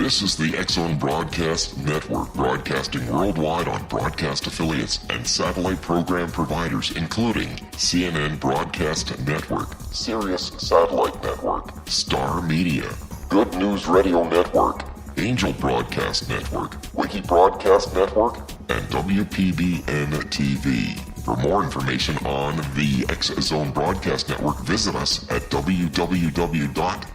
This is the X-Zone Broadcast Network, broadcasting worldwide on broadcast affiliates and satellite program providers, including CNN Broadcast Network, Sirius Satellite Network, Star Media, Good News Radio Network, Angel Broadcast Network, Wiki Broadcast Network, and WPBN TV. For more information on the X-Zone Broadcast Network, visit us at www.xzbn.net.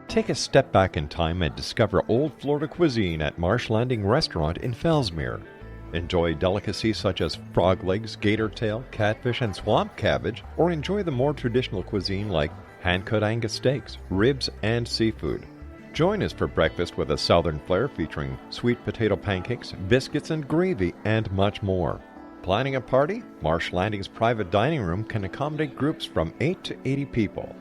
Take a step back in time and discover old Florida cuisine at Marsh Landing Restaurant in Fellsmere. Enjoy delicacies such as frog legs, gator tail, catfish, and swamp cabbage, or enjoy the more traditional cuisine like hand-cut Angus steaks, ribs, and seafood. Join us for breakfast with a southern flair featuring sweet potato pancakes, biscuits and gravy, and much more. Planning a party? Marsh Landing's private dining room can accommodate groups from 8 to 80 people.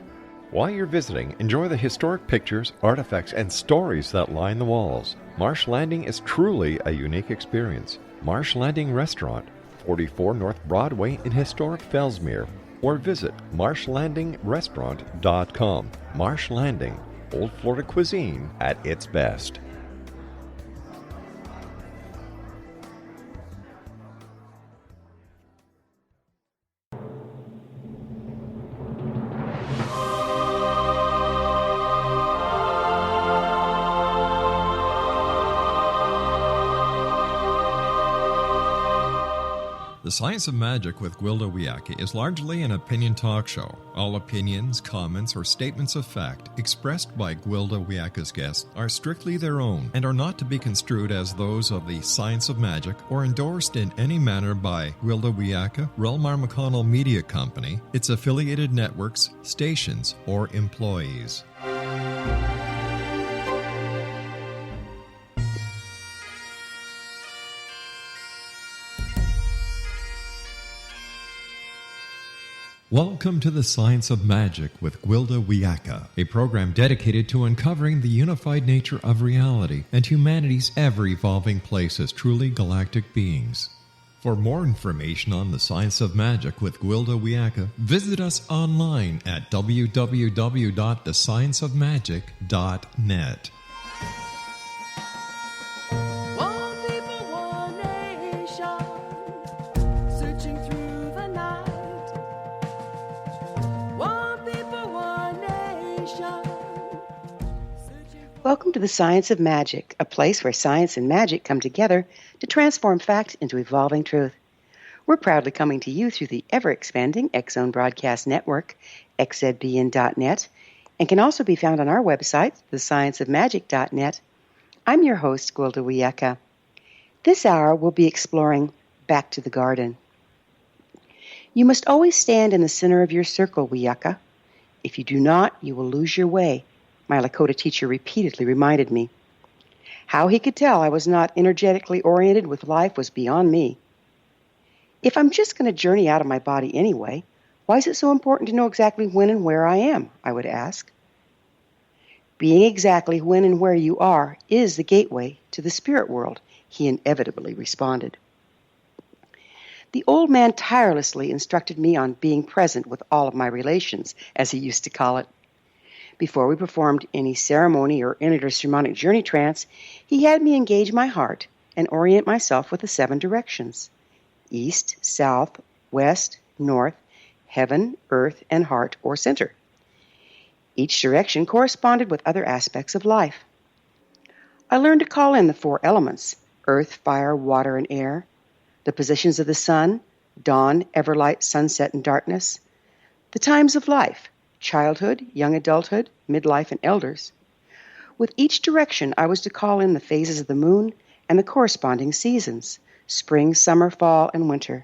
While you're visiting, enjoy the historic pictures, artifacts, and stories that line the walls. Marsh Landing is truly a unique experience. Marsh Landing Restaurant, 44 North Broadway in historic Fellsmere, or visit marshlandingrestaurant.com. Marsh Landing, old Florida cuisine at its best. The Science of Magic with Gwilda Wiyaka is largely an opinion talk show. All opinions, comments, or statements of fact expressed by Gwilda Wiyaka's guests are strictly their own and are not to be construed as those of the Science of Magic or endorsed in any manner by Gwilda Wiyaka, Relmar McConnell Media Company, its affiliated networks, stations, or employees. Welcome to the Science of Magic with Gwilda Wiyaka, a program dedicated to uncovering the unified nature of reality and humanity's ever-evolving place as truly galactic beings. For more information on the Science of Magic with Gwilda Wiyaka, visit us online at www.thescienceofmagic.net. Welcome to the Science of Magic, a place where science and magic come together to transform fact into evolving truth. We're proudly coming to you through the ever-expanding X-Zone Broadcast Network, xzbn.net, and can also be found on our website, thescienceofmagic.net. I'm your host, Gwilda Wiyaka. This hour, we'll be exploring Back to the Garden. You must always stand in the center of your circle, Wiyaka. If you do not, you will lose your way. My Lakota teacher repeatedly reminded me. How he could tell I was not energetically oriented with life was beyond me. If I'm just going to journey out of my body anyway, why is it so important to know exactly when and where I am? I would ask. Being exactly when and where you are is the gateway to the spirit world, he inevitably responded. The old man tirelessly instructed me on being present with all of my relations, as he used to call it. Before we performed any ceremony or entered a shamanic journey trance, he had me engage my heart and orient myself with the 7 directions: east, south, west, north, heaven, earth, and heart or center. Each direction corresponded with other aspects of life. I learned to call in the 4 elements: earth, fire, water, and air, the positions of the sun, dawn, everlight, sunset, and darkness, the times of life, childhood, young adulthood, midlife, and elders. With each direction, I was to call in the phases of the moon and the corresponding seasons: spring, summer, fall, and winter.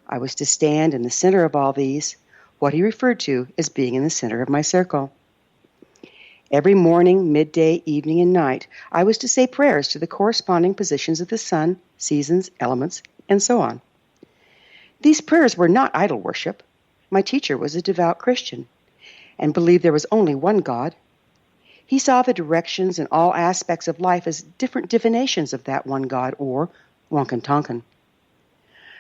I was to stand in the center of all these, what he referred to as being in the center of my circle. Every morning, midday, evening, and night, I was to say prayers to the corresponding positions of the sun, seasons, elements, and so on. These prayers were not idol worship. My teacher was a devout Christian and believed there was only one God. He saw the directions and all aspects of life as different divinations of that one God, or Wankan-Tonkan.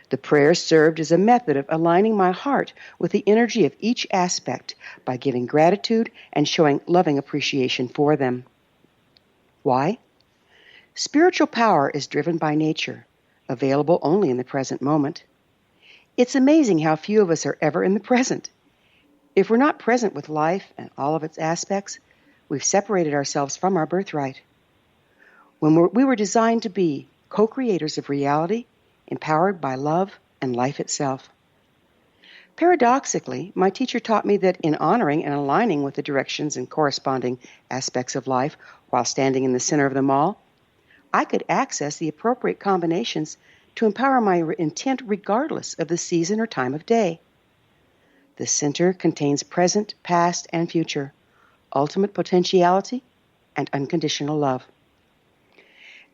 The prayer served as a method of aligning my heart with the energy of each aspect by giving gratitude and showing loving appreciation for them. Why? Spiritual power is driven by nature, available only in the present moment. It's amazing how few of us are ever in the present. If we're not present with life and all of its aspects, we've separated ourselves from our birthright. We were designed to be co-creators of reality, empowered by love and life itself. Paradoxically, my teacher taught me that in honoring and aligning with the directions and corresponding aspects of life while standing in the center of them all, I could access the appropriate combinations to empower my intent regardless of the season or time of day. The center contains present, past, and future, ultimate potentiality, and unconditional love.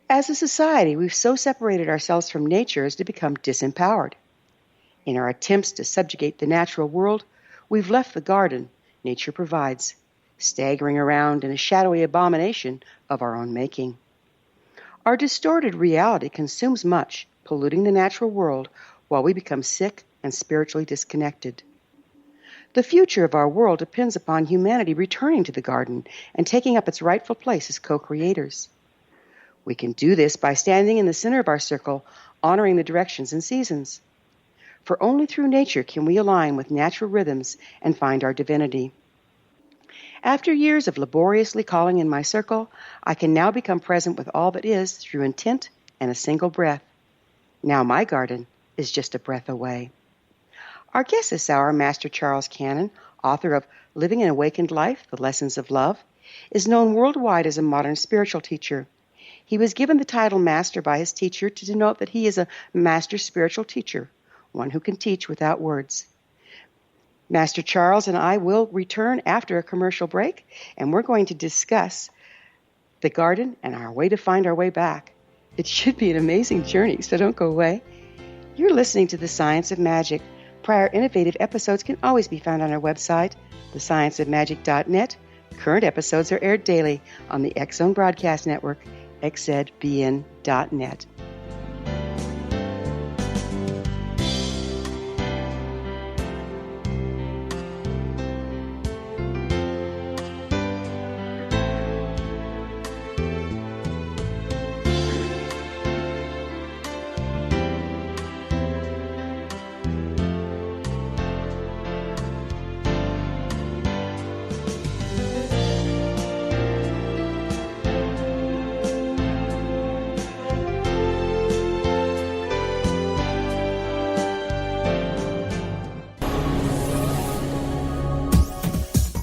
As a society, we've so separated ourselves from nature as to become disempowered. In our attempts to subjugate the natural world, we've left the garden nature provides, staggering around in a shadowy abomination of our own making. Our distorted reality consumes much, polluting the natural world while we become sick and spiritually disconnected. The future of our world depends upon humanity returning to the garden and taking up its rightful place as co-creators. We can do this by standing in the center of our circle, honoring the directions and seasons. For only through nature can we align with natural rhythms and find our divinity. After years of laboriously calling in my circle, I can now become present with all that is through intent and a single breath. Now my garden is just a breath away. Our guest this hour, Master Charles Cannon, author of Living an Awakened Life, The Lessons of Love, is known worldwide as a modern spiritual teacher. He was given the title Master by his teacher to denote that he is a master spiritual teacher, one who can teach without words. Master Charles and I will return after a commercial break, and we're going to discuss the garden and our way to find our way back. It should be an amazing journey, so don't go away. You're listening to The Science of Magic. Prior innovative episodes can always be found on our website, thescienceofmagic.net. Current episodes are aired daily on the X-Zone Broadcast Network, xzbn.net.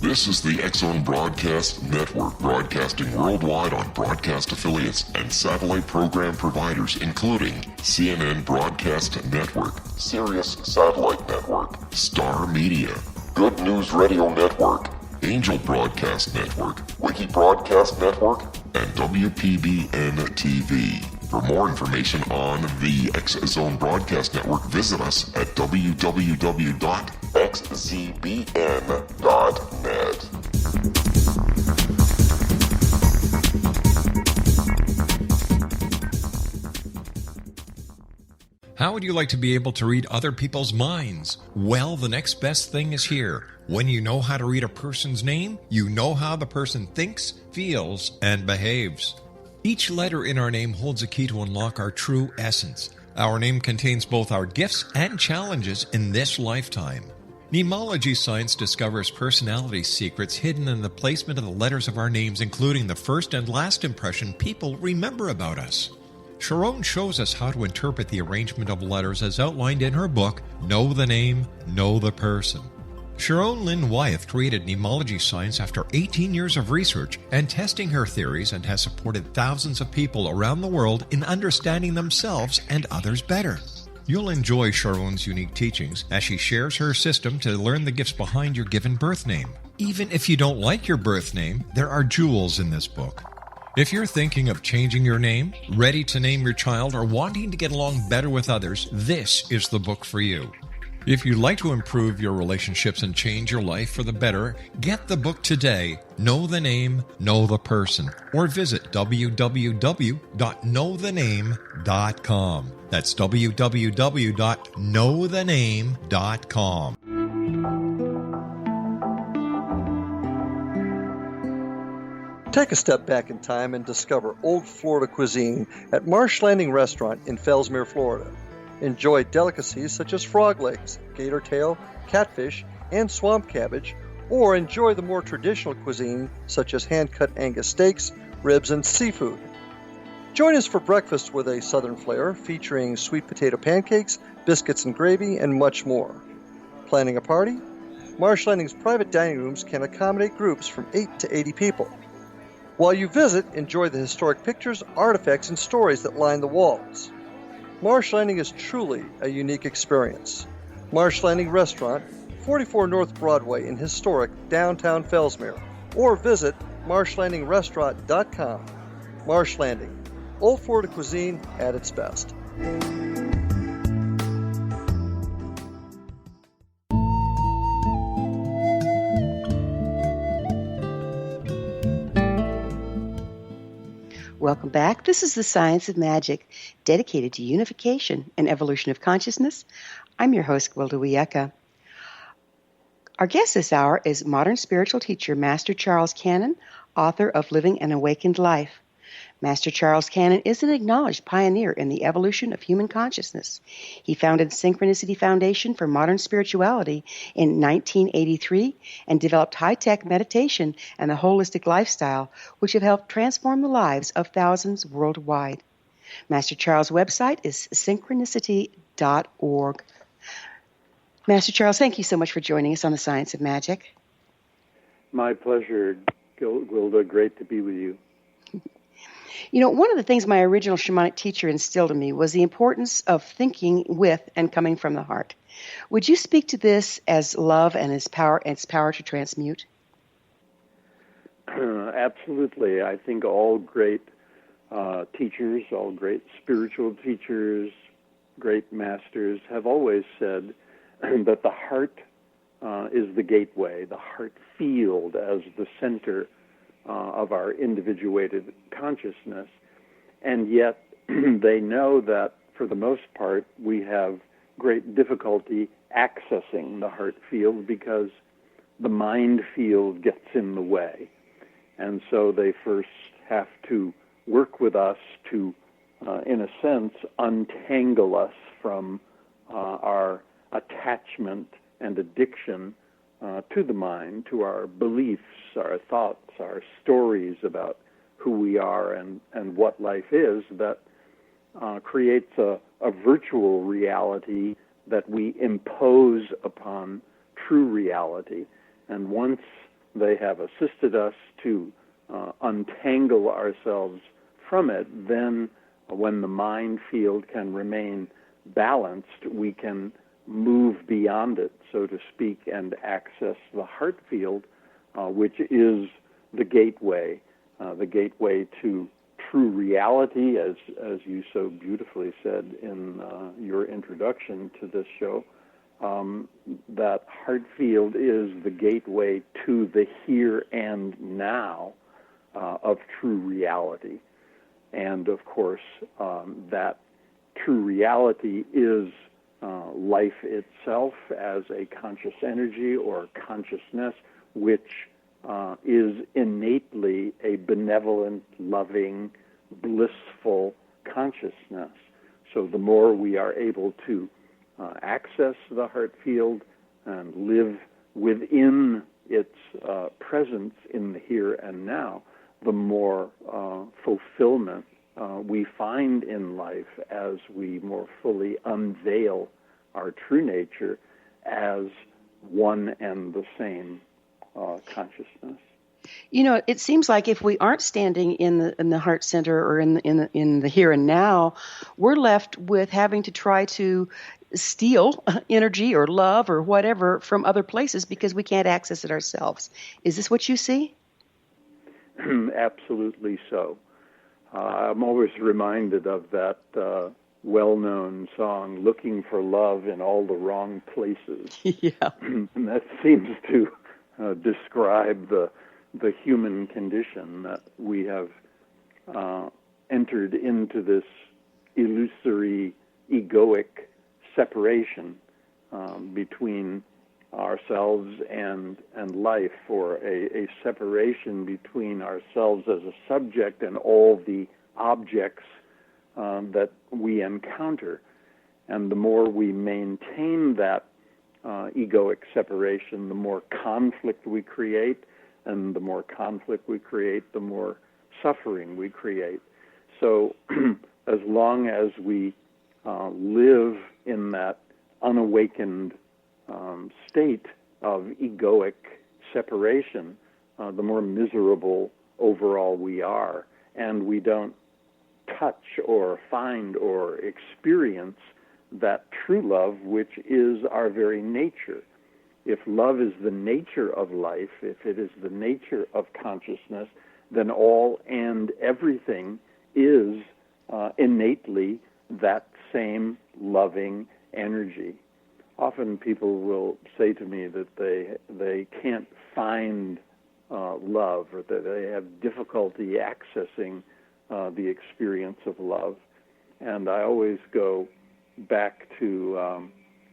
This is the X-Zone Broadcast Network, broadcasting worldwide on broadcast affiliates and satellite program providers, including CNN Broadcast Network, Sirius Satellite Network, Star Media, Good News Radio Network, Angel Broadcast Network, Wiki Broadcast Network, and WPBN TV. For more information on the X-Zone Broadcast Network, visit us at www.xzbn.net. How would you like to be able to read other people's minds? Well, the next best thing is here. When you know how to read a person's name, you know how the person thinks, feels, and behaves. Each letter in our name holds a key to unlock our true essence. Our name contains both our gifts and challenges in this lifetime. Mnemology science discovers personality secrets hidden in the placement of the letters of our names, including the first and last impression people remember about us. Sharon shows us how to interpret the arrangement of letters as outlined in her book, Know the Name, Know the Person. Sharon Lynn Wyeth created mnemology science after 18 years of research and testing her theories, and has supported thousands of people around the world in understanding themselves and others better. You'll enjoy Sharon's unique teachings as she shares her system to learn the gifts behind your given birth name. Even if you don't like your birth name, there are jewels in this book. If you're thinking of changing your name, ready to name your child, or wanting to get along better with others, this is the book for you. If you'd like to improve your relationships and change your life for the better, get the book today, Know the Name, Know the Person, or visit www.knowthename.com. That's www.knowthename.com. Take a step back in time and discover old Florida cuisine at Marsh Landing Restaurant in Fellsmere, Florida. Enjoy delicacies such as frog legs, gator tail, catfish, and swamp cabbage, or enjoy the more traditional cuisine such as hand-cut Angus steaks, ribs, and seafood. Join us for breakfast with a southern flair featuring sweet potato pancakes, biscuits and gravy, and much more. Planning a party? Marsh Landing's private dining rooms can accommodate groups from 8 to 80 people. While you visit, enjoy the historic pictures, artifacts, and stories that line the walls. Marsh Landing is truly a unique experience. Marsh Landing Restaurant, 44 North Broadway in historic downtown Fellsmere, or visit marshlandingrestaurant.com. Marsh Landing, old Florida cuisine at its best. Welcome back. This is the Science of Magic, dedicated to unification and evolution of consciousness. I'm your host, Gwilda Wiyaka. Our guest this hour is modern spiritual teacher Master Charles Cannon, author of Living an Awakened Life. Master Charles Cannon is an acknowledged pioneer in the evolution of human consciousness. He founded Synchronicity Foundation for Modern Spirituality in 1983 and developed high-tech meditation and the holistic lifestyle, which have helped transform the lives of thousands worldwide. Master Charles' website is synchronicity.org. Master Charles, thank you so much for joining us on the Science of Magic. My pleasure, Gwilda. Great to be with you. You know, one of the things my original shamanic teacher instilled in me was the importance of thinking with and coming from the heart. Would you speak to this as love and its power to transmute? Absolutely. I think all great teachers, all great spiritual teachers, great masters have always said that the heart is the gateway, the heart field as the center of our individuated consciousness, and yet they know that for the most part we have great difficulty accessing the heart field because the mind field gets in the way. And so they first have to work with us to, in a sense, untangle us from our attachment and addiction to the mind, to our beliefs, our thoughts, our stories about who we are and what life is, that creates a virtual reality that we impose upon true reality. And once they have assisted us to untangle ourselves from it, then when the mind field can remain balanced, we can move beyond it, so to speak, and access the heart field, which is the gateway to true reality, as you so beautifully said in your introduction to this show. That heart field is the gateway to the here and now of true reality. And of course, that true reality is life itself as a conscious energy or consciousness, which is innately a benevolent, loving, blissful consciousness. So the more we are able to access the heart field and live within its presence in the here and now, the more fulfillment we find in life as we more fully unveil our true nature as one and the same consciousness. You know, it seems like if we aren't standing in the heart center or in the here and now, we're left with having to try to steal energy or love or whatever from other places because we can't access it ourselves. Is this what you see? Absolutely so. I'm always reminded of that well-known song, "Looking for Love in All the Wrong Places." Yeah. And that seems to describe the human condition, that we have entered into this illusory, egoic separation between ourselves and life, or a separation between ourselves as a subject and all the objects that we encounter. And the more we maintain that egoic separation, the more conflict we create, and the more conflict we create, the more suffering we create. So as long as we live in that unawakened state of egoic separation, the more miserable overall we are, and we don't touch or find or experience that true love, which is our very nature. If love is the nature of life, if it is the nature of consciousness, then all and everything is innately that same loving energy. Often people will say to me that they can't find love, or that they have difficulty accessing the experience of love. And I always go back to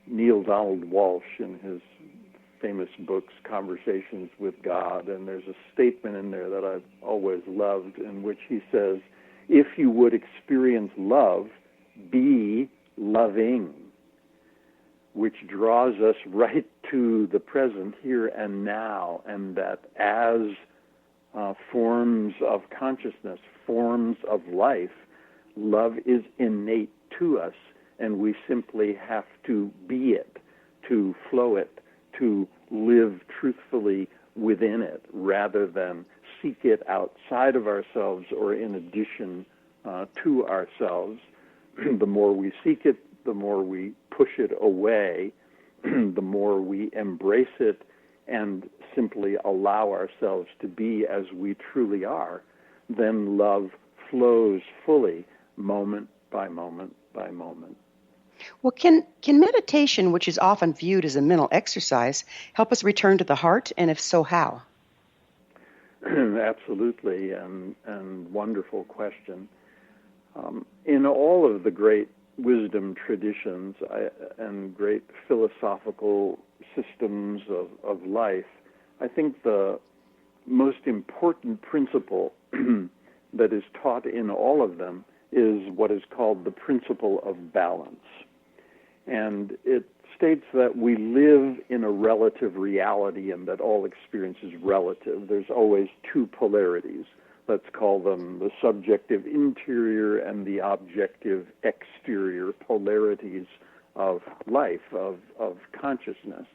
Neil Donald Walsh in his famous books, Conversations with God, and there's a statement in there that I've always loved, in which he says, "If you would experience love, be loving," which draws us right to the present, here and now, and that as forms of consciousness, forms of life, love is innate to us, and we simply have to be it, to flow it, to live truthfully within it, rather than seek it outside of ourselves or in addition to ourselves. The more we seek it, the more we push it away, the more we embrace it and simply allow ourselves to be as we truly are, then love flows fully, moment by moment by moment. Well, can meditation, which is often viewed as a mental exercise, help us return to the heart, and if so, how? Absolutely, and wonderful question. In all of the great wisdom traditions and great philosophical systems of life, I think the most important principle that is taught in all of them is what is called the principle of balance. And it states that we live in a relative reality and that all experience is relative. There's always two polarities. Let's call them the subjective interior and the objective exterior polarities of life, of consciousness.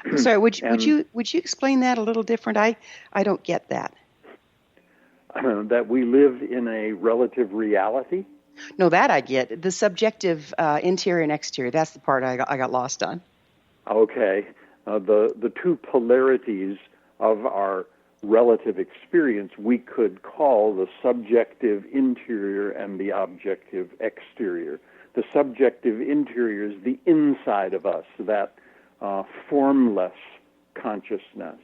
I'm sorry, would you explain that a little different? I don't get that. That we live in a relative reality? No, that I get. The subjective interior and exterior, that's the part I got lost on. Okay. The two polarities of our relative experience we could call the subjective interior and the objective exterior. The subjective interior is the inside of us, that formless consciousness.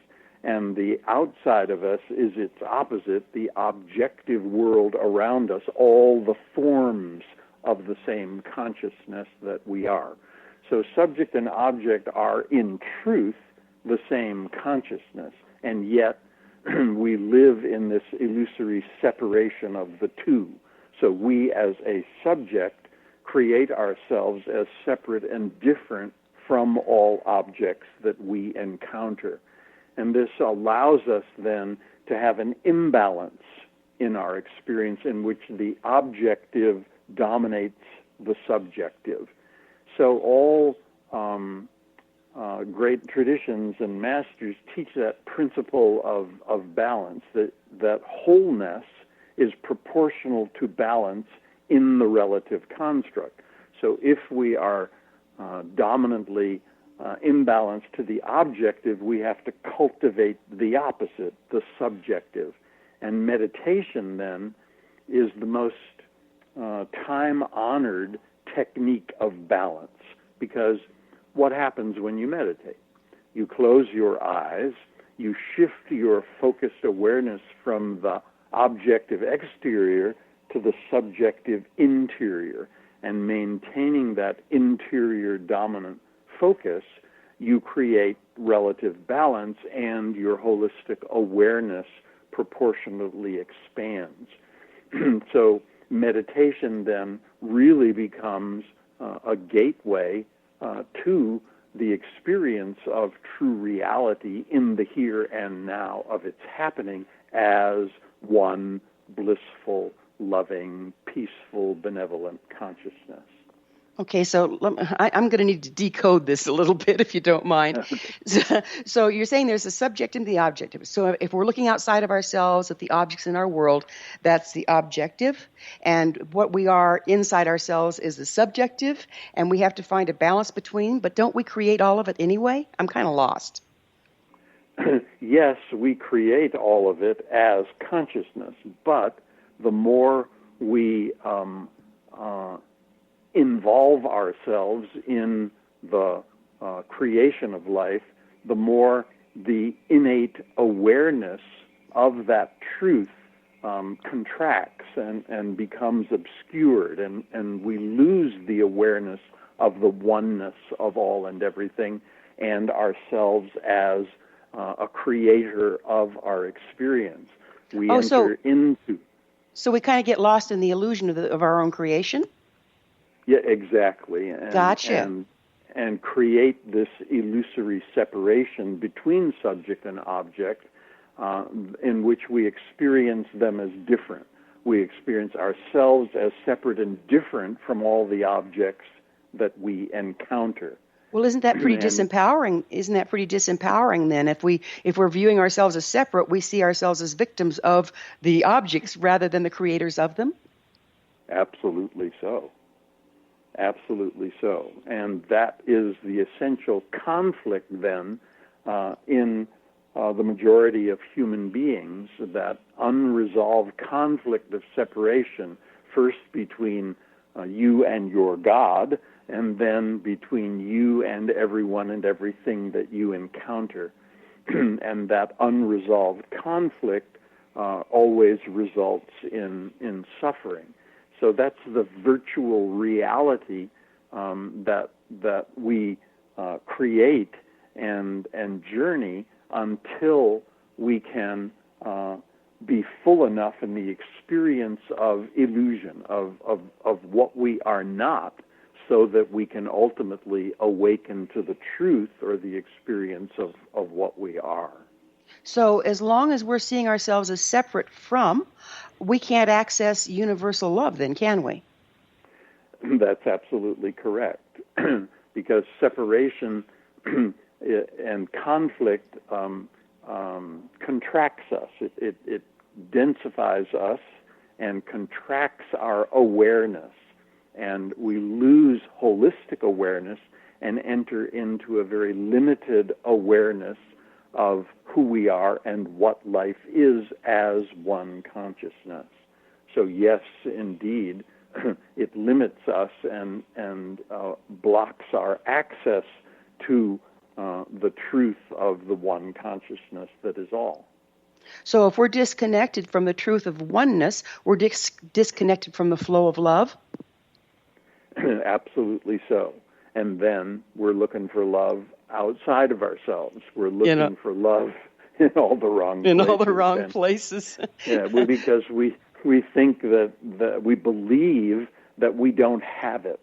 And the outside of us is its opposite, the objective world around us, all the forms of the same consciousness that we are. So subject and object are, in truth, the same consciousness, and yet we live in this illusory separation of the two. So we, as a subject, create ourselves as separate and different from all objects that we encounter. And this allows us then to have an imbalance in our experience in which the objective dominates the subjective. So all great traditions and masters teach that principle of balance, that wholeness is proportional to balance in the relative construct. So if we are dominantly imbalanced to the objective, we have to cultivate the opposite, the subjective. And meditation then is the most time-honored technique of balance. Because what happens when you meditate? You close your eyes, you shift your focused awareness from the objective exterior to the subjective interior, and maintaining that interior dominant focus, you create relative balance, and your holistic awareness proportionately expands. So meditation then really becomes a gateway to the experience of true reality in the here and now of its happening as one blissful, loving, peaceful, benevolent consciousness. Okay, so I'm going to need to decode this a little bit, if you don't mind. So you're saying there's a subject and the objective. So if we're looking outside of ourselves at the objects in our world, that's the objective, and what we are inside ourselves is the subjective, and we have to find a balance between, but don't we create all of it anyway? I'm kind of lost. Yes, we create all of it as consciousness, but the more we involve ourselves in the creation of life, the more the innate awareness of that truth contracts and becomes obscured, and we lose the awareness of the oneness of all and everything and ourselves as a creator of our experience. We enter into... So we kind of get lost in the illusion of our own creation? Yeah, exactly. Gotcha. And create this illusory separation between subject and object in which we experience them as different. We experience ourselves as separate and different from all the objects that we encounter. Well, isn't that pretty disempowering? Isn't that pretty disempowering then? If we're viewing ourselves as separate, we see ourselves as victims of the objects rather than the creators of them? Absolutely so. Absolutely so. And that is the essential conflict then in the majority of human beings, that unresolved conflict of separation, first between you and your God, and then between you and everyone and everything that you encounter. And that unresolved conflict always results in suffering. So that's the virtual reality that we create and journey until we can be full enough in the experience of illusion, of what we are not, so that we can ultimately awaken to the truth or the experience of what we are. So as long as we're seeing ourselves as separate from, we can't access universal love then, can we? That's absolutely correct. Because separation and conflict contracts us. It densifies us and contracts our awareness. And we lose holistic awareness and enter into a very limited awareness of who we are and what life is as one consciousness. So yes, indeed, it limits us and blocks our access to the truth of the one consciousness that is all. So if we're disconnected from the truth of oneness, we're disconnected from the flow of love? Absolutely so. And then we're looking for love outside of ourselves. We're looking for love in all the wrong places. In all the wrong places. Yeah, because we think that we believe that we don't have it.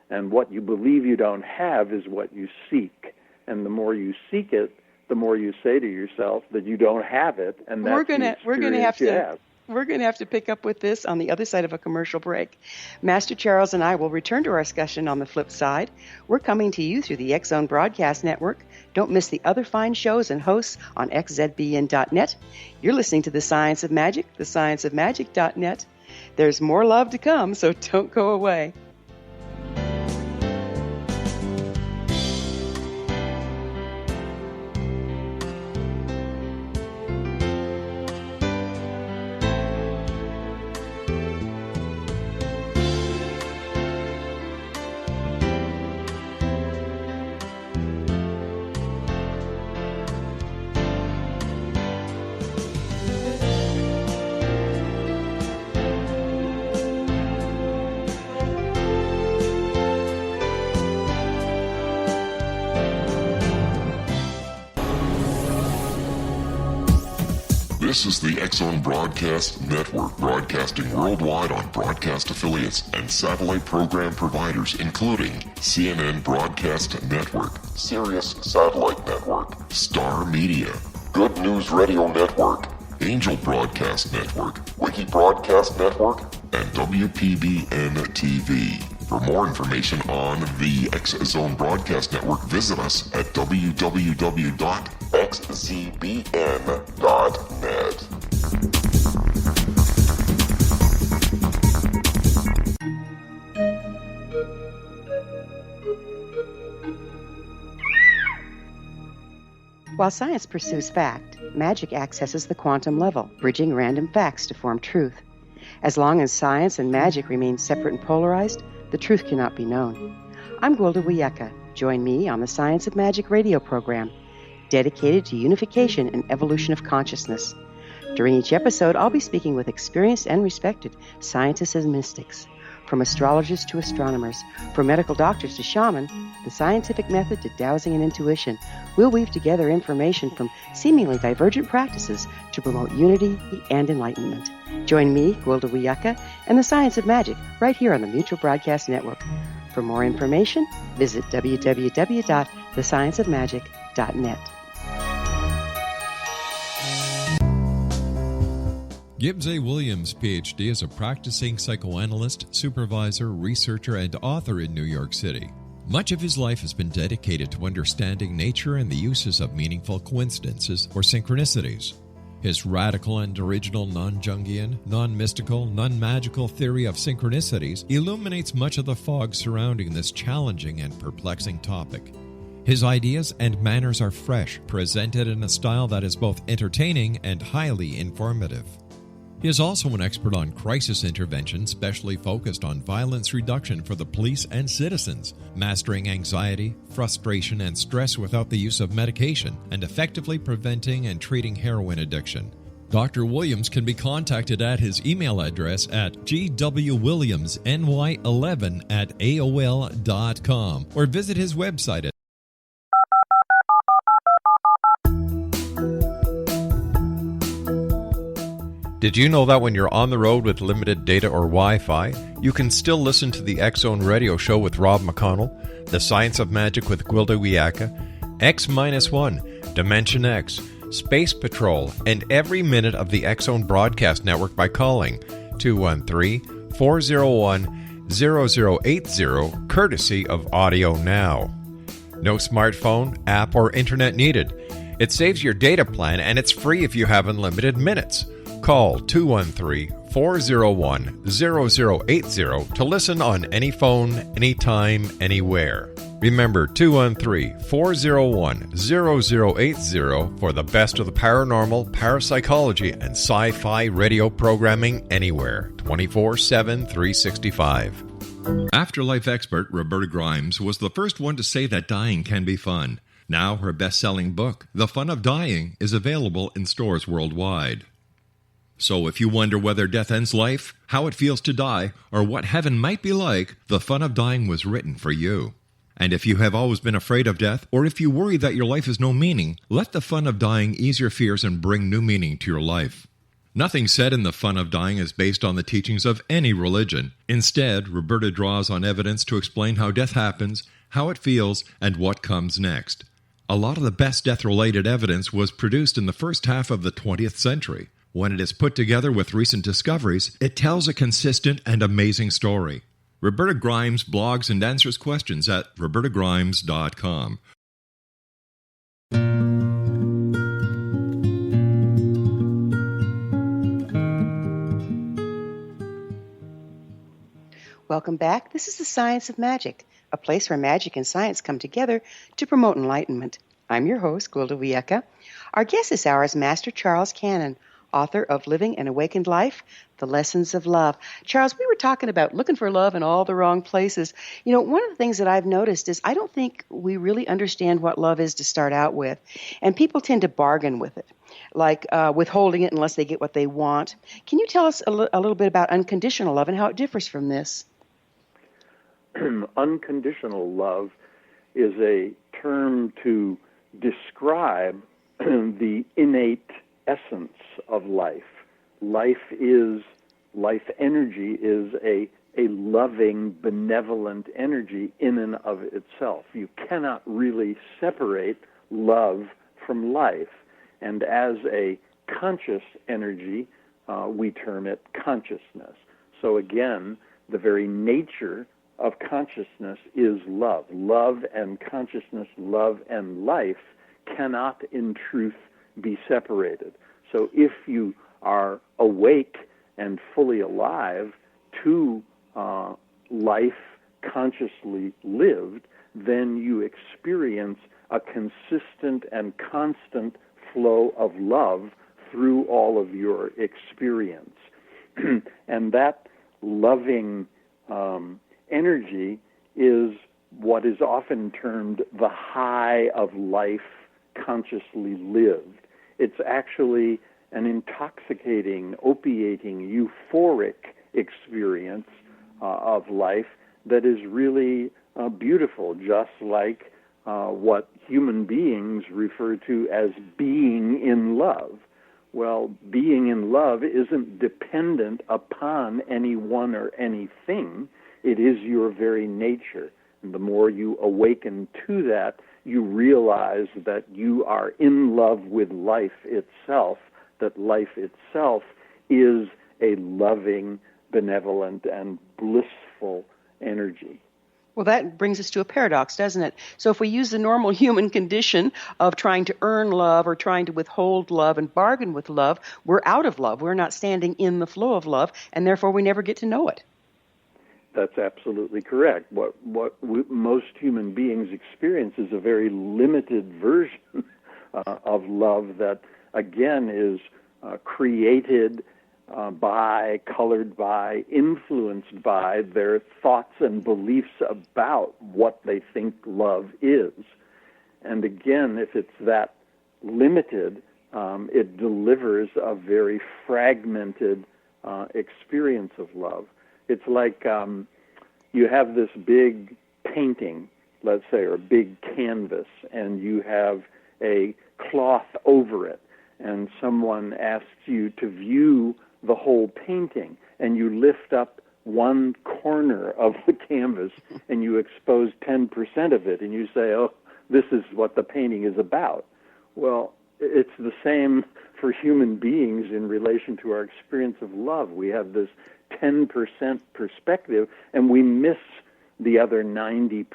And what you believe you don't have is what you seek. And the more you seek it, the more you say to yourself that you don't have it, and that's we're going to have to pick up with this on the other side of a commercial break. Master Charles and I will return to our discussion on the flip side. We're coming to you through the X Zone Broadcast Network. Don't miss the other fine shows and hosts on xzbn.net. You're listening to The Science of Magic, thescienceofmagic.net. There's more love to come, so don't go away. This is the X-Zone Broadcast Network, broadcasting worldwide on broadcast affiliates and satellite program providers, including CNN Broadcast Network, Sirius Satellite Network, Star Media, Good News Radio Network, Angel Broadcast Network, Wiki Broadcast Network, and WPBN TV. For more information on the X-Zone Broadcast Network, visit us at www.xzbn.net. While science pursues fact, magic accesses the quantum level, bridging random facts to form truth. As long as science and magic remain separate and polarized, the truth cannot be known. I'm Gwilda Wiyaka. Join me on the Science of Magic radio program, dedicated to unification and evolution of consciousness. During each episode, I'll be speaking with experienced and respected scientists and mystics. From astrologers to astronomers, from medical doctors to shaman, the scientific method to dowsing and intuition, we'll weave together information from seemingly divergent practices to promote unity and enlightenment. Join me, Gwilda Wiyaka, and the Science of Magic right here on the Mutual Broadcast Network. For more information, visit www.thescienceofmagic.net. Gibbs A. Williams, Ph.D., is a practicing psychoanalyst, supervisor, researcher, and author in New York City. Much of his life has been dedicated to understanding nature and the uses of meaningful coincidences or synchronicities. His radical and original non-Jungian, non-mystical, non-magical theory of synchronicities illuminates much of the fog surrounding this challenging and perplexing topic. His ideas and manners are fresh, presented in a style that is both entertaining and highly informative. He is also an expert on crisis intervention, specially focused on violence reduction for the police and citizens, mastering anxiety, frustration, and stress without the use of medication, and effectively preventing and treating heroin addiction. Dr. Williams can be contacted at his email address at gwwilliamsny11@aol.com or visit his website at Did you know that when you're on the road with limited data or Wi-Fi, you can still listen to the X-Zone Radio Show with Rob McConnell, The Science of Magic with Gwilda Wiyaka, X-1, Dimension X, Space Patrol, and every minute of the X-Zone Broadcast Network by calling 213-401-0080, courtesy of Audio Now. No smartphone, app, or internet needed. It saves your data plan, and it's free if you have unlimited minutes. Call 213-401-0080 to listen on any phone, anytime, anywhere. Remember 213-401-0080 for the best of the paranormal, parapsychology, and sci-fi radio programming anywhere, 24/7, 365. Afterlife expert Roberta Grimes was the first one to say that dying can be fun. Now her best-selling book, The Fun of Dying, is available in stores worldwide. So if you wonder whether death ends life, how it feels to die, or what heaven might be like, The Fun of Dying was written for you. And if you have always been afraid of death, or if you worry that your life has no meaning, let The Fun of Dying ease your fears and bring new meaning to your life. Nothing said in The Fun of Dying is based on the teachings of any religion. Instead, Roberta draws on evidence to explain how death happens, how it feels, and what comes next. A lot of the best death-related evidence was produced in the first half of the 20th century. When it is put together with recent discoveries, it tells a consistent and amazing story. Roberta Grimes blogs and answers questions at robertagrimes.com. Welcome back. This is the Science of Magic, a place where magic and science come together to promote enlightenment. I'm your host, Gwilda Wiyaka. Our guest this hour is Master Charles Cannon, author of Living an Awakened Life, The Lessons of Love. Charles, we were talking about looking for love in all the wrong places. You know, one of the things that I've noticed is I don't think we really understand what love is to start out with, and people tend to bargain with it, like withholding it unless they get what they want. Can you tell us a little bit about unconditional love and how it differs from this? Unconditional love is a term to describe the innate essence of life. Life energy is a loving, benevolent energy in and of itself. You cannot really separate love from life. And as a conscious energy, we term it consciousness. So again, the very nature of consciousness is love. Love and consciousness, love and life cannot in truth be separated. So if you are awake and fully alive to life consciously lived, then you experience a consistent and constant flow of love through all of your experience. And that loving energy is what is often termed the high of life consciously lived. It's actually an intoxicating, opiating, euphoric experience of life that is really beautiful, just like what human beings refer to as being in love. Well, being in love isn't dependent upon anyone or anything. It is your very nature. And the more you awaken to that, you realize that you are in love with life itself, that life itself is a loving, benevolent, and blissful energy. Well, that brings us to a paradox, doesn't it? So if we use the normal human condition of trying to earn love or trying to withhold love and bargain with love, we're out of love. We're not standing in the flow of love, and therefore we never get to know it. That's absolutely correct. What most human beings experience is a very limited version of love that, again, is created by, colored by, influenced by their thoughts and beliefs about what they think love is. And again, if it's that limited, it delivers a very fragmented experience of love. It's like you have this big painting, let's say, or a big canvas, and you have a cloth over it, and someone asks you to view the whole painting, and you lift up one corner of the canvas and you expose 10% of it, and you say, oh, this is what the painting is about. Well, it's the same for human beings in relation to our experience of love. We have this 10% perspective, and we miss the other 90%.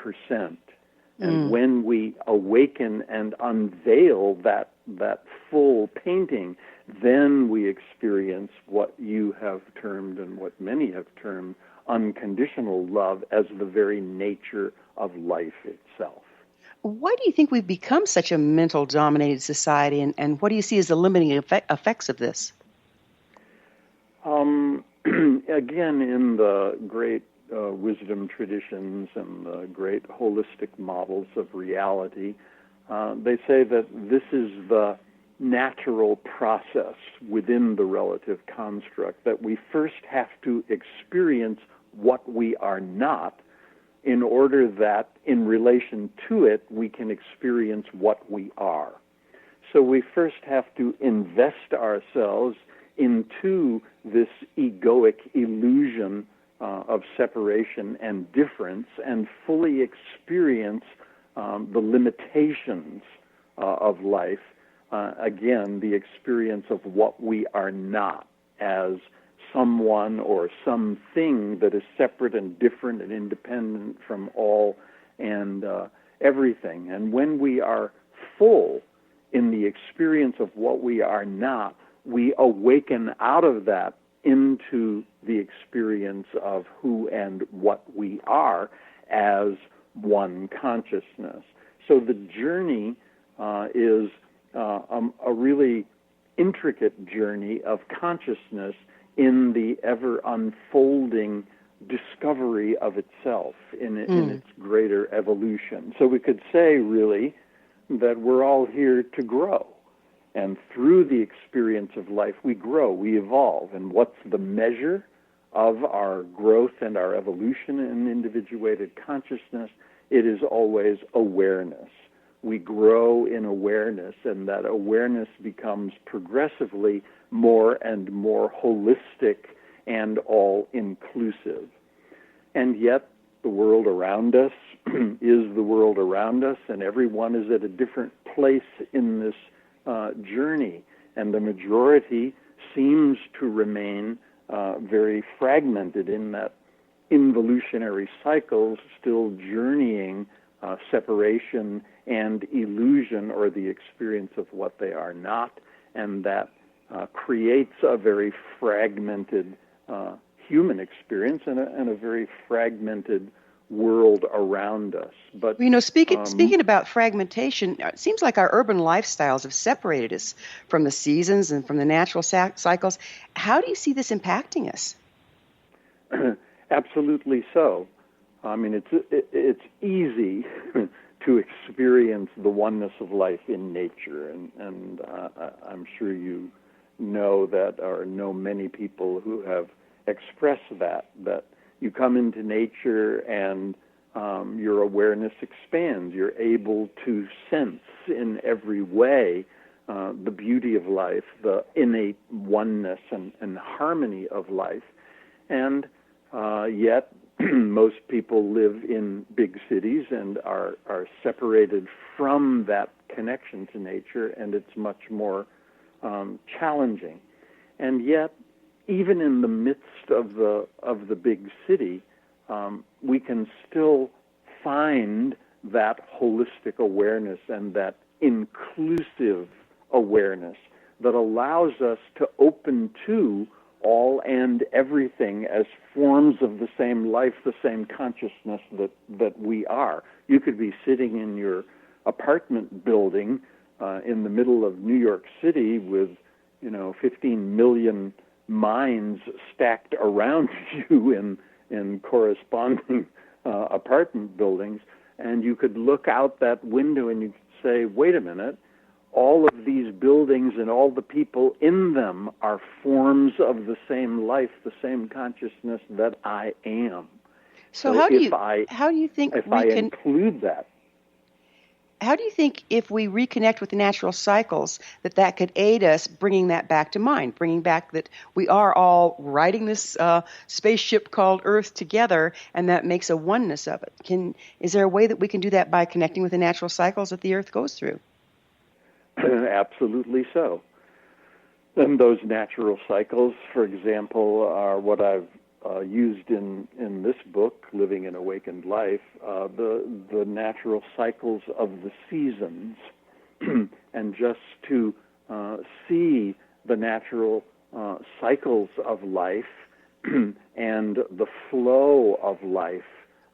And when we awaken and unveil that full painting, then we experience what you have termed and what many have termed unconditional love as the very nature of life itself. Why do you think we've become such a mental-dominated society, and what do you see as the limiting effects of this? Again, in the great wisdom traditions and the great holistic models of reality, they say that this is the natural process within the relative construct, that we first have to experience what we are not in order that in relation to it we can experience what we are. So we first have to invest ourselves into this egoic illusion of separation and difference and fully experience the limitations of life. Again, the experience of what we are not as someone or something that is separate and different and independent from all and everything. And when we are full in the experience of what we are not, we awaken out of that into the experience of who and what we are as one consciousness. So the journey is a really intricate journey of consciousness in the ever-unfolding discovery of itself in its greater evolution. So we could say, really, that we're all here to grow. And through the experience of life, we grow, we evolve. And what's the measure of our growth and our evolution in individuated consciousness? It is always awareness. we grow in awareness, and that awareness becomes progressively more and more holistic and all-inclusive. And yet, the world around us is the world around us, and everyone is at a different place in this journey. And the majority seems to remain very fragmented in that involutionary cycles, still journeying separation and illusion, or the experience of what they are not, and that creates a very fragmented human experience and a very fragmented world around us. But speaking about fragmentation, it seems like our urban lifestyles have separated us from the seasons and from the natural cycles. How do you see this impacting us? Absolutely so. I mean, it's easy to experience the oneness of life in nature, and I'm sure you know that, or know many people who have expressed that you come into nature and your awareness expands. You're able to sense in every way the beauty of life, the innate oneness and harmony of life. And yet, most people live in big cities and are separated from that connection to nature, and it's much more challenging. And yet, even in the midst of the big city, we can still find that holistic awareness and that inclusive awareness that allows us to open to all and everything as forms of the same life, the same consciousness that we are. You could be sitting in your apartment building in the middle of New York City with 15 million minds stacked around you in corresponding apartment buildings, and you could look out that window and you could say, wait a minute, all of these buildings and all the people in them are forms of the same life, the same consciousness that I am. So how do you think if I include that? How do you think if we reconnect with the natural cycles that could aid us bringing that back to mind, bringing back that we are all riding this spaceship called Earth together, and that makes a oneness of it? Is there a way that we can do that by connecting with the natural cycles that the Earth goes through? Absolutely so. And those natural cycles, for example, are what I've used in this book, Living an Awakened Life, the natural cycles of the seasons, and just to see the natural cycles of life and the flow of life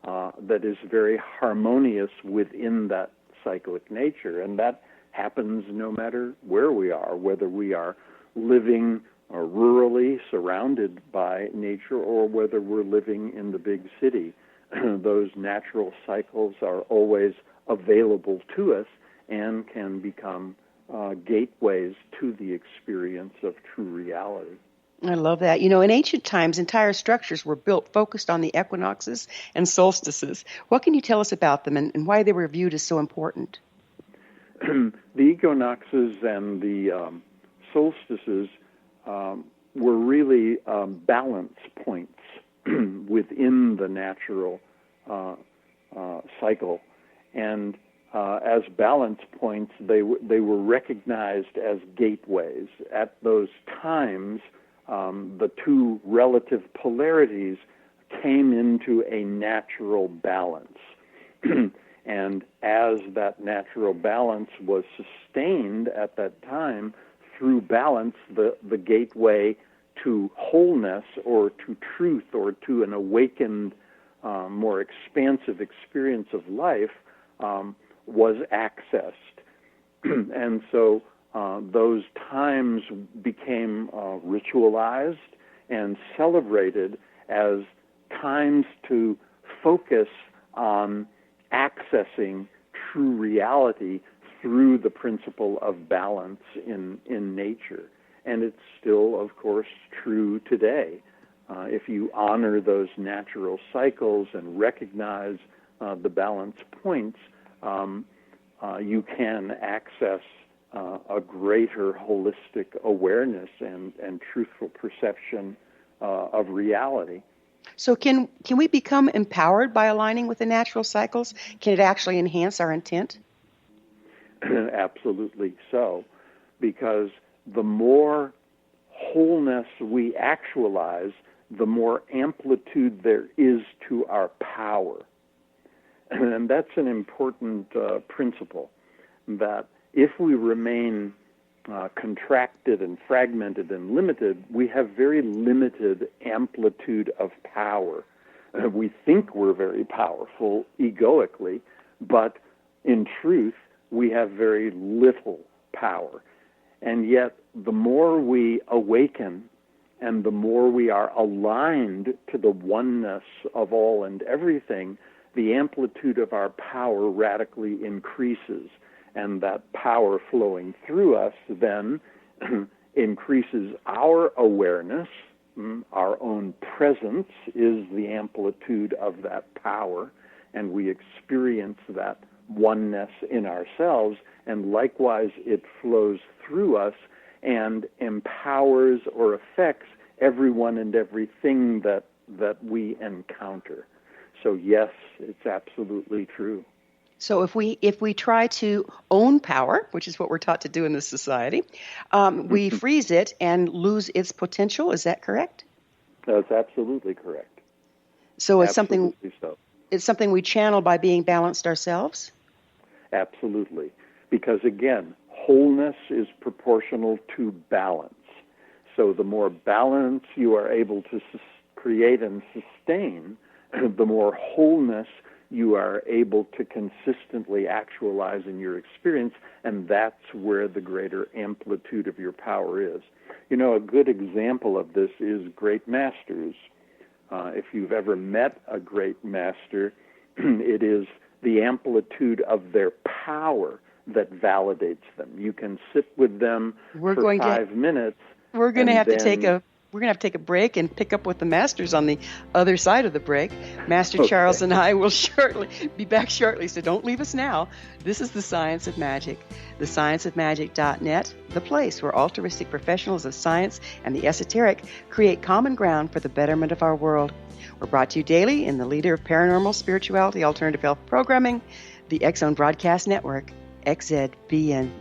that is very harmonious within that cyclic nature. And that happens no matter where we are, whether we are living rurally surrounded by nature or whether we're living in the big city. Those natural cycles are always available to us and can become gateways to the experience of true reality. I love that. In ancient times, entire structures were built focused on the equinoxes and solstices. What can you tell us about them and why they were viewed as so important? The equinoxes and the solstices were really balance points within the natural cycle. And as balance points, they were recognized as gateways. At those times, the two relative polarities came into a natural balance. And as that natural balance was sustained at that time, through balance, the gateway to wholeness or to truth or to an awakened, more expansive experience of life was accessed. And so those times became ritualized and celebrated as times to focus on accessing true reality through the principle of balance in nature. And it's still, of course, true today. If you honor those natural cycles and recognize the balance points, you can access a greater holistic awareness and truthful perception of reality. So can we become empowered by aligning with the natural cycles? Can it actually enhance our intent? Absolutely so, because the more wholeness we actualize, the more amplitude there is to our power. And that's an important principle, that if we remain contracted and fragmented and limited, we have very limited amplitude of power. We think we're very powerful egoically, but in truth, we have very little power. And yet, the more we awaken and the more we are aligned to the oneness of all and everything, the amplitude of our power radically increases. And that power flowing through us then increases our awareness. Our own presence is the amplitude of that power, and we experience that oneness in ourselves, and likewise it flows through us and empowers or affects everyone and everything that we encounter. So yes, it's absolutely true. So if we try to own power, which is what we're taught to do in this society, we freeze it and lose its potential. Is that correct? That's absolutely correct. So it's Absolutely so. It's something we channel by being balanced ourselves? Absolutely. Because again, wholeness is proportional to balance. So the more balance you are able to create and sustain, the more wholeness you are able to consistently actualize in your experience, and that's where the greater amplitude of your power is. You know, a good example of this is great masters. If you've ever met a great master, it is the amplitude of their power that validates them. You can sit with them for 5 minutes. We're going to have to take a break and pick up with the masters on the other side of the break. Master Charles and I will be back shortly, so don't leave us now. This is The Science of Magic, thescienceofmagic.net, the place where altruistic professionals of science and the esoteric create common ground for the betterment of our world. We're brought to you daily in the leader of paranormal spirituality, alternative health programming, the X Zone Broadcast Network, xzbn.net.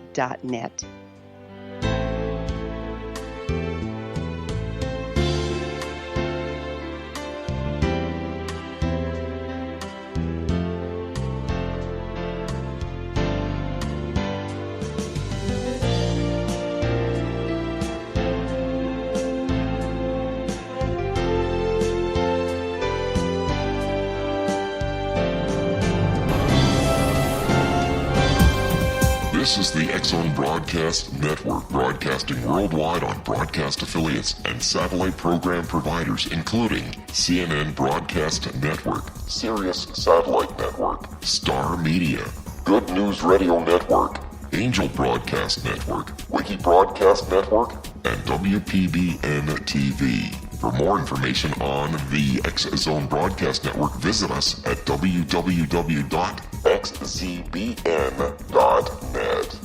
This is the X Zone Broadcast Network, broadcasting worldwide on broadcast affiliates and satellite program providers, including CNN Broadcast Network, Sirius Satellite Network, Star Media, Good News Radio Network, Angel Broadcast Network, Wiki Broadcast Network, and WPBN TV. For more information on the X Zone Broadcast Network, visit us at www.xzbn.net.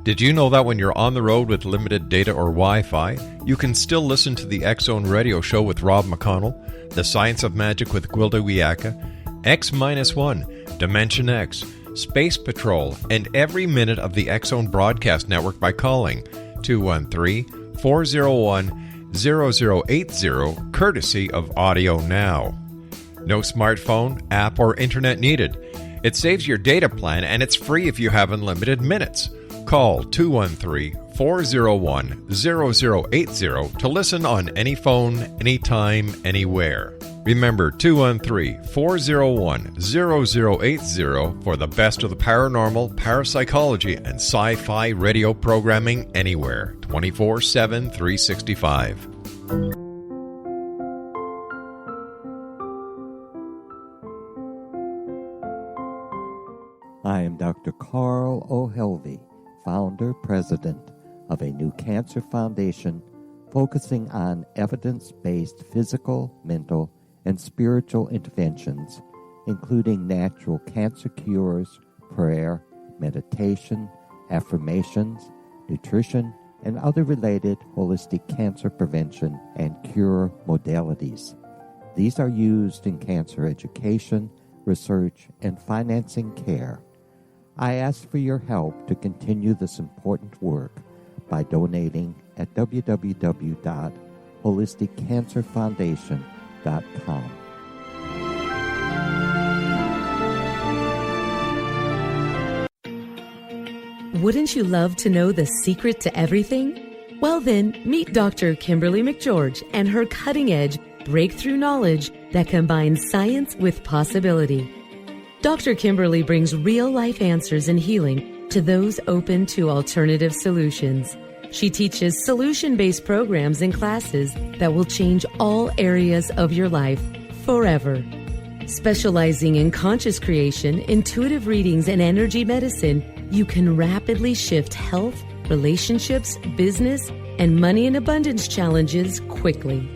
Did you know that when you're on the road with limited data or Wi-Fi, you can still listen to the X Zone Radio Show with Rob McConnell, The Science of Magic with Gwilda Wiyaka, X-1, Dimension X, Space Patrol, and every minute of the X Zone Broadcast Network by calling 213-401-0080, courtesy of Audio Now. No smartphone, app, or internet needed. It saves your data plan, and it's free if you have unlimited minutes. Call 213-401-0080 to listen on any phone, anytime, anywhere. Remember, 213-401-0080 for the best of the paranormal, parapsychology, and sci-fi radio programming anywhere, 24/7, 365. I am Dr. Carl O'Helvey, founder, president of a new cancer foundation focusing on evidence-based physical, mental, and spiritual interventions, including natural cancer cures, prayer, meditation, affirmations, nutrition, and other related holistic cancer prevention and cure modalities. These are used in cancer education, research, and financing care. I ask for your help to continue this important work by donating at www.holisticcancerfoundation.com. Wouldn't you love to know the secret to everything? Well then, meet Dr. Kimberly McGeorge and her cutting-edge breakthrough knowledge that combines science with possibility. Dr. Kimberly brings real-life answers and healing to those open to alternative solutions. She teaches solution-based programs and classes that will change all areas of your life forever. Specializing in conscious creation, intuitive readings, and energy medicine, you can rapidly shift health, relationships, business, and money and abundance challenges quickly.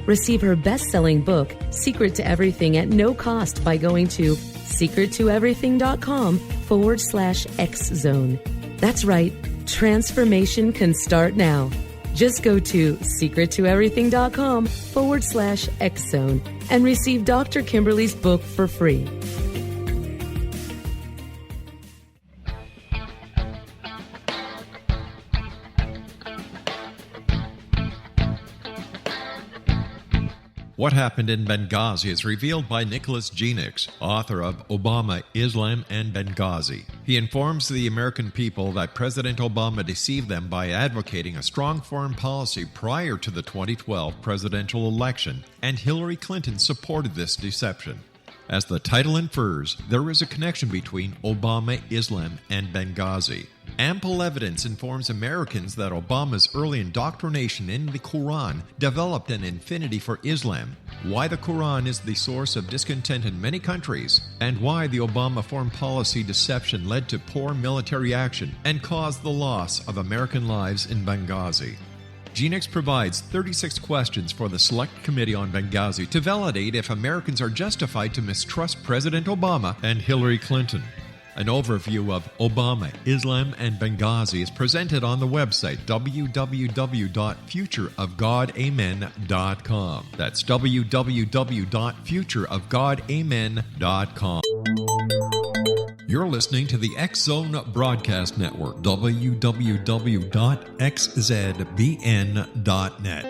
Receive her best-selling book, Secret to Everything, at no cost by going to secrettoeverything.com/X-Zone. That's right, transformation can start now. Just go to secrettoeverything.com/X-Zone and receive Dr. Kimberly's book for free. What Happened in Benghazi is revealed by Nicholas Genix, author of Obama, Islam, and Benghazi. He informs the American people that President Obama deceived them by advocating a strong foreign policy prior to the 2012 presidential election, and Hillary Clinton supported this deception. As the title infers, there is a connection between Obama, Islam, and Benghazi. Ample evidence informs Americans that Obama's early indoctrination in the Quran developed an affinity for Islam, why the Quran is the source of discontent in many countries, and why the Obama foreign policy deception led to poor military action and caused the loss of American lives in Benghazi. Genix provides 36 questions for the Select Committee on Benghazi to validate if Americans are justified to mistrust President Obama and Hillary Clinton. An overview of Obama, Islam, and Benghazi is presented on the website www.futureofgodamen.com. That's www.futureofgodamen.com. You're listening to the X-Zone Broadcast Network, www.xzbn.net.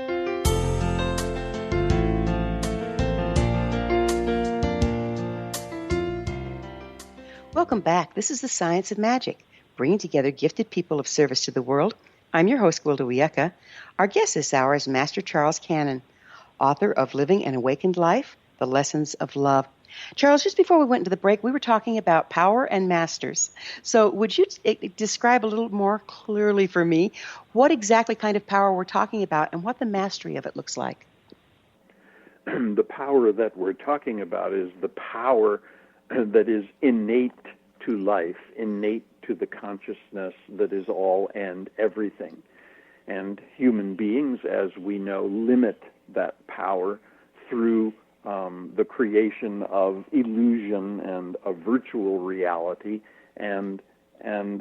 Welcome back. This is the Science of Magic, bringing together gifted people of service to the world. I'm your host, Gwilda Wiyaka. Our guest this hour is Master Charles Cannon, author of Living an Awakened Life, The Lessons of Love. Charles, just before we went into the break, we were talking about power and masters. So would you describe a little more clearly for me what exactly kind of power we're talking about and what the mastery of it looks like? The power that we're talking about is the power that is innate to life, innate to the consciousness that is all and everything. And human beings, as we know, limit that power through the creation of illusion and a virtual reality, and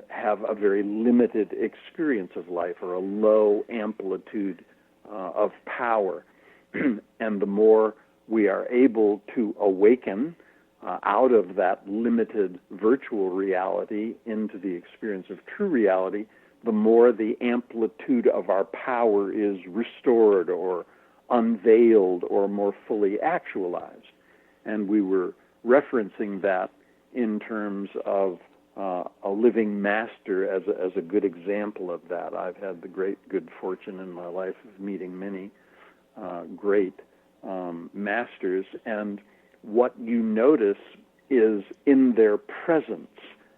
have a very limited experience of life, or a low amplitude of power. And the more we are able to awaken out of that limited virtual reality into the experience of true reality, the more the amplitude of our power is restored or unveiled or more fully actualized. And we were referencing that in terms of a living master as a good example of that. I've had the great good fortune in my life of meeting many great masters, and what you notice is in their presence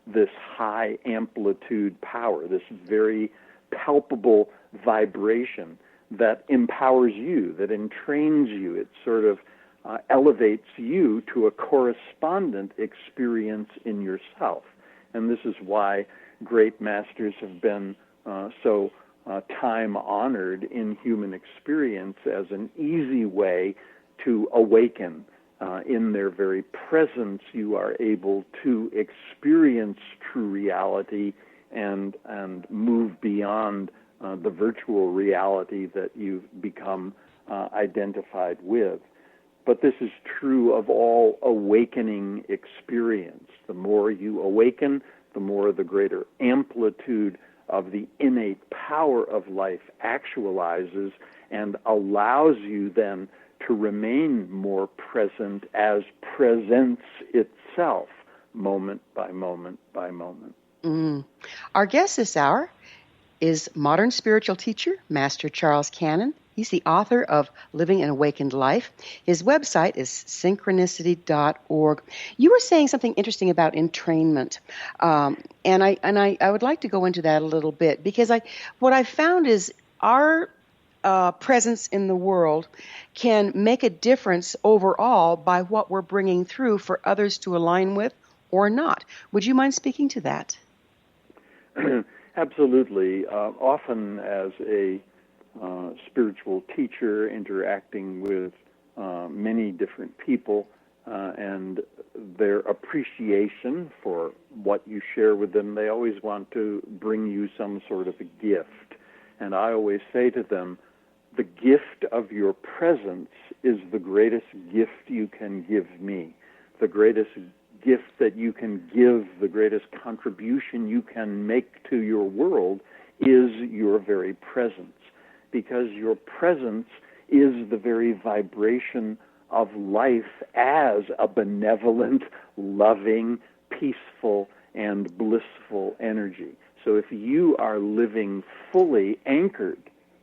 this high amplitude power, this very palpable vibration that empowers you, that entrains you. It sort of elevates you to a correspondent experience in yourself. And this is why great masters have been so time-honored in human experience as an easy way to awaken. In their very presence, you are able to experience true reality and move beyond the virtual reality that you've become identified with. But this is true of all awakening experience. The more you awaken, the more the greater amplitude of the innate power of life actualizes and allows you then to remain more present as presence itself, moment by moment by moment. Our guest this hour is modern spiritual teacher, Master Charles Cannon. He's the author of Living an Awakened Life. His website is synchronicity.org. You were saying something interesting about entrainment, and I would like to go into that a little bit, because what I found is our presence in the world can make a difference overall by what we're bringing through for others to align with or not. Would you mind speaking to that? Absolutely. Often as a spiritual teacher interacting with many different people and their appreciation for what you share with them, they always want to bring you some sort of a gift. And I always say to them, the gift of your presence is the greatest gift you can give me. The greatest gift that you can give, the greatest contribution you can make to your world is your very presence. Because your presence is the very vibration of life as a benevolent, loving, peaceful, and blissful energy. So if you are living fully anchored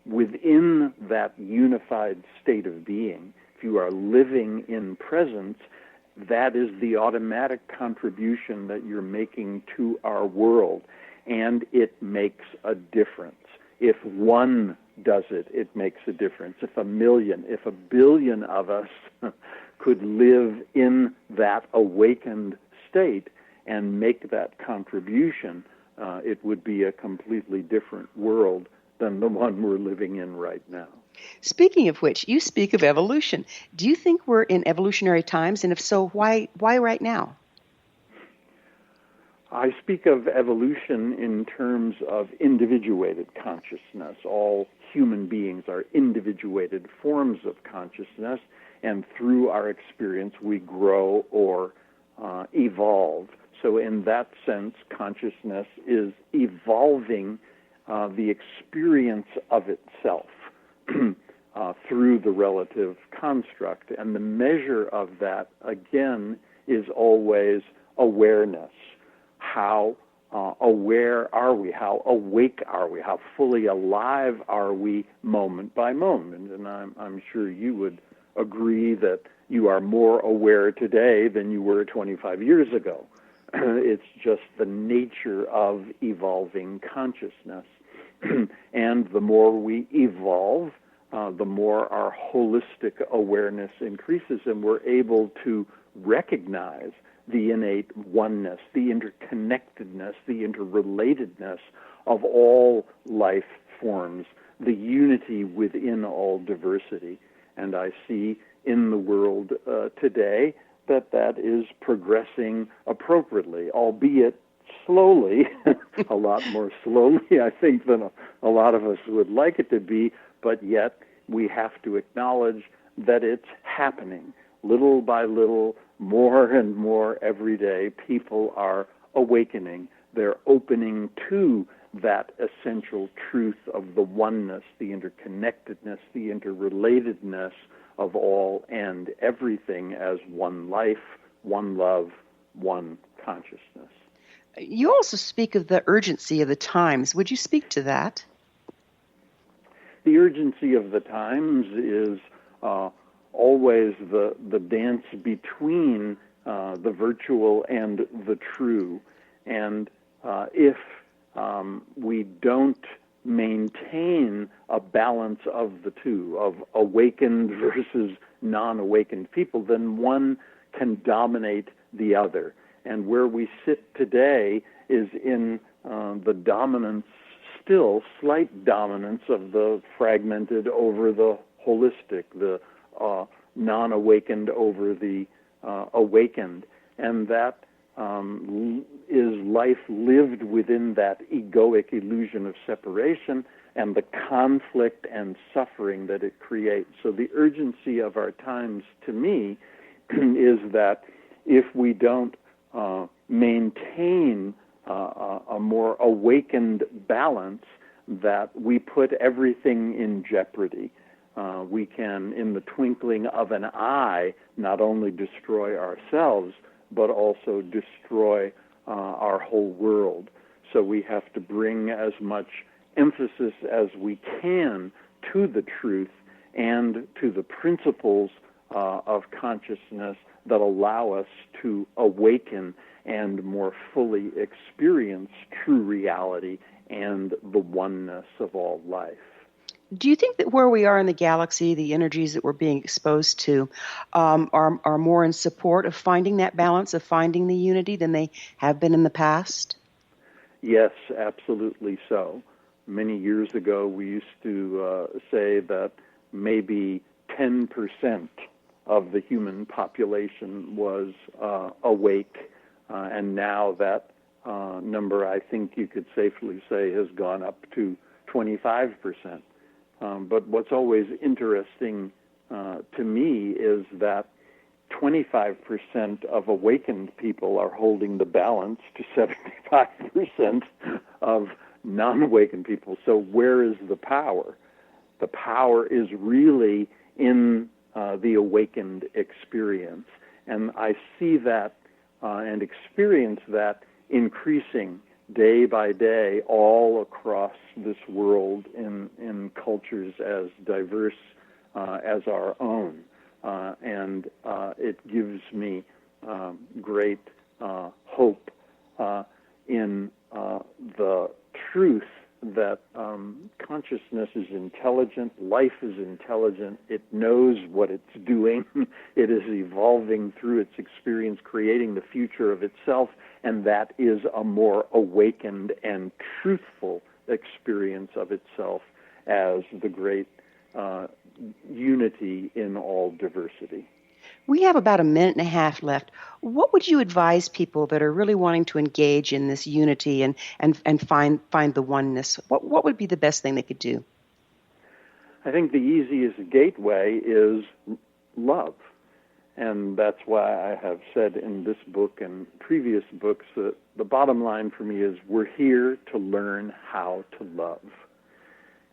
within that unified state of being, if you are living in presence, that is the automatic contribution that you're making to our world, and it makes a difference. If one does it, it makes a difference. If 1 million, if 1 billion of us could live in that awakened state and make that contribution, it would be a completely different world than the one we're living in right now. Speaking of which, you speak of evolution. Do you think we're in evolutionary times? And if so, why right now? I speak of evolution in terms of individuated consciousness. All human beings are individuated forms of consciousness, and through our experience we grow or evolve. So in that sense, consciousness is evolving the experience of itself through the relative construct. And the measure of that, again, is always awareness. How aware are we? How awake are we? How fully alive are we moment by moment? And I'm sure you would agree that you are more aware today than you were 25 years ago. It's just the nature of evolving consciousness. And the more we evolve, the more our holistic awareness increases, and we're able to recognize the innate oneness, the interconnectedness, the interrelatedness of all life forms, the unity within all diversity. And I see in the world today that is progressing appropriately, albeit slowly, a lot more slowly, I think, than a lot of us would like it to be, but yet we have to acknowledge that it's happening. Little by little, more and more every day, people are awakening. They're opening to that essential truth of the oneness, the interconnectedness, the interrelatedness of all and everything as one life, one love, one consciousness. You also speak of the urgency of the times. Would you speak to that? The urgency of the times is always the dance between the virtual and the true. And if we don't maintain a balance of the two, of awakened versus non-awakened people, then one can dominate the other. And where we sit today is in the dominance still slight dominance of the fragmented over the holistic, the non-awakened over the awakened. And that is life lived within that egoic illusion of separation and the conflict and suffering that it creates. So the urgency of our times, to me, is that if we don't maintain a more awakened balance, that we put everything in jeopardy. We can, in the twinkling of an eye, not only destroy ourselves, but also destroy our whole world. So we have to bring as much emphasis as we can to the truth and to the principles of consciousness that allow us to awaken and more fully experience true reality and the oneness of all life. Do you think that where we are in the galaxy, the energies that we're being exposed to, are more in support of finding that balance, of finding the unity than they have been in the past? Yes, absolutely so. Many years ago, we used to say that maybe 10% of the human population was awake, and now that number, I think you could safely say, has gone up to 25%. But what's always interesting to me is that 25% of awakened people are holding the balance to 75% of non-awakened people. So where is the power? The power is really in the awakened experience. And I see that and experience that increasing day by day all across this world in cultures as diverse as our own. And it gives me great hope in the truth that consciousness is intelligent, life is intelligent, it knows what it's doing, it is evolving through its experience, creating the future of itself, and that is a more awakened and truthful experience of itself as the great unity in all diversity. We have about a minute and a half left. What would you advise people that are really wanting to engage in this unity and find the oneness? What would be the best thing they could do? I think the easiest gateway is love. And that's why I have said in this book and previous books that the bottom line for me is we're here to learn how to love.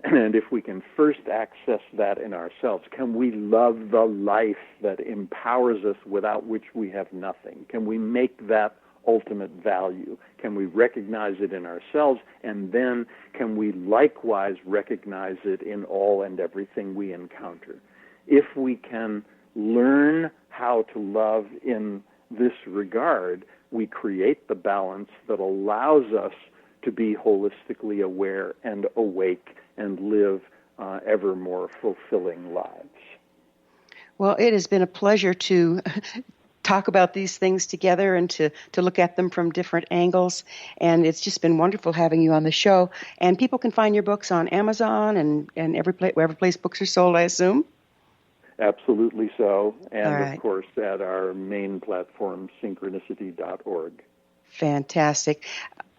And if we can first access that in ourselves, can we love the life that empowers us without which we have nothing? Can we make that ultimate value? Can we recognize it in ourselves? And then can we likewise recognize it in all and everything we encounter? If we can learn how to love in this regard, we create the balance that allows us to be holistically aware and awake and live ever more fulfilling lives. Well, it has been a pleasure to talk about these things together and to look at them from different angles. And it's just been wonderful having you on the show. And people can find your books on Amazon and wherever place books are sold, I assume? Absolutely so. And, right. Of course, at our main platform, synchronicity.org. Fantastic.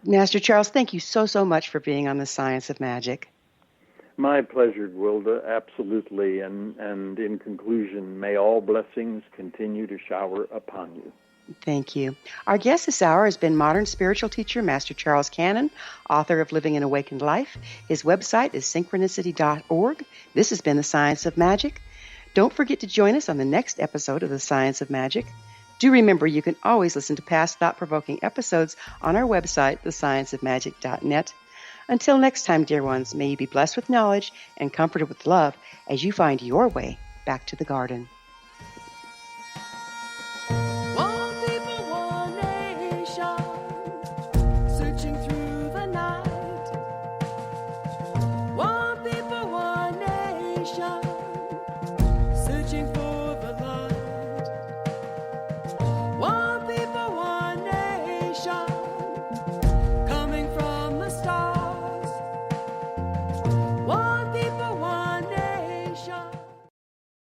Master Charles, thank you so much for being on The Science of Magic. My pleasure, Gwilda, absolutely. And in conclusion, may all blessings continue to shower upon you. Thank you. Our guest this hour has been modern spiritual teacher Master Charles Cannon, author of Living an Awakened Life. His website is synchronicity.org. This has been The Science of Magic. Don't forget to join us on the next episode of The Science of Magic. Do remember you can always listen to past thought-provoking episodes on our website, thescienceofmagic.net. Until next time, dear ones, may you be blessed with knowledge and comforted with love as you find your way back to the garden.